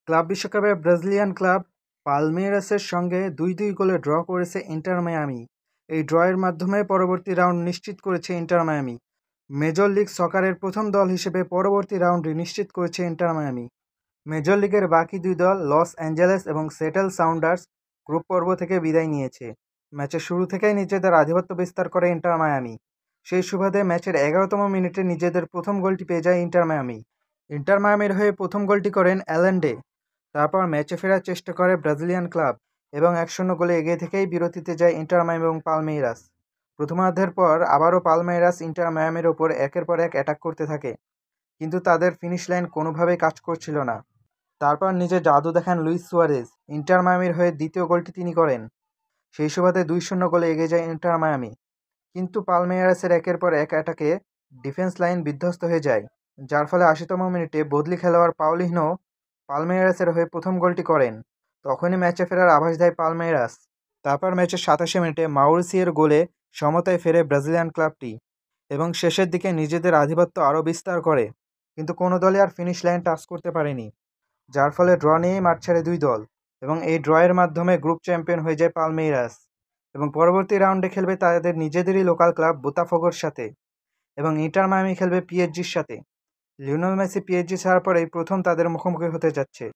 Club বিশ্বকাপে Brazilian club পালমেইরাসের সঙ্গে ২-২ গোলে ড্র করেছে ইন্টার মায়ামি। এই ড্রয়ের মাধ্যমে পরবর্তী রাউন্ড নিশ্চিত করেছে ইন্টার মায়ামি। মেজর লিগ সকারের প্রথম দল হিসেবে পরবর্তী রাউন্ড নিশ্চিত করেছে ইন্টার মায়ামি। মেজর লিগের বাকি দুই দল লস অ্যাঞ্জেলেস এবং সেটেল সাউন্ডার্স গ্রুপ পর্ব থেকে বিদায় নিয়েছে। ম্যাচের শুরু থেকেই নিজেদের আধিপত্য বিস্তার করে ইন্টার মায়ামি। সেই সুবাদে ম্যাচের ১১তম মিনিটে নিজেদের প্রথম গোলটি পেয়ে যায় ইন্টার মায়ামি। ইন্টার মায়ামির হয়ে প্রথম গোলটি করেন অ্যালান ডে। তারপর ম্যাচে ফেরার চেষ্টা করে ব্রাজিলিয়ান ক্লাব এবং ১-০ গোলে এগিয়ে থেকেই বিরতিতে যায় ইন্টার মায়ামি এবং পালমেইরাস। প্রথমার্ধের পর আবারও পালমেইরাস ইন্টার মায়ামির ওপর একের পর এক অ্যাটাক করতে থাকে, কিন্তু তাদের ফিনিশ লাইন কোনোভাবেই কাজ করছিল না। তারপর নিজে জাদু দেখান লুইস সুয়ারেজ। ইন্টার মায়ামির হয়ে দ্বিতীয় গোলটি তিনি করেন। সেই সুবাদে ২-০ গোলে এগিয়ে যায় ইন্টার মায়ামি। কিন্তু পালমেইরাসের একের পর এক অ্যাটাকে ডিফেন্স লাইন বিধ্বস্ত হয়ে যায়, যার ফলে ৮০তম মিনিটে বদলি খেলোয়াড় পাউলিনহো পালমেইরাসের হয়ে প্রথম গোলটি করেন। তখনই ম্যাচে ফেরার আভাস দেয় পালমেইরাস। তারপর ম্যাচের ২৭ মিনিটে মাউরিসিওর গোলে সমতায় ফেরে ব্রাজিলিয়ান ক্লাবটি এবং শেষের দিকে নিজেদের আধিপত্য আরও বিস্তার করে, কিন্তু কোনো দলই আর ফিনিশ লাইন টাচ করতে পারেনি, যার ফলে ড্র নিয়েই মাঠ ছাড়ে দুই দল এবং এই ড্রয়ের মাধ্যমে গ্রুপ চ্যাম্পিয়ন হয়ে যায় পালমেইরাস এবং পরবর্তী রাউন্ডে খেলবে তাদের নিজেদেরই লোকাল ক্লাব বোতাফোগোর সাথে এবং ইন্টার মায়ামি খেলবে পিএসজির সাথে। লিওনেল মেসি পিএসজি ছাড়ার পরেই প্রথম তাদের মুখোমুখি হতে যাচ্ছে।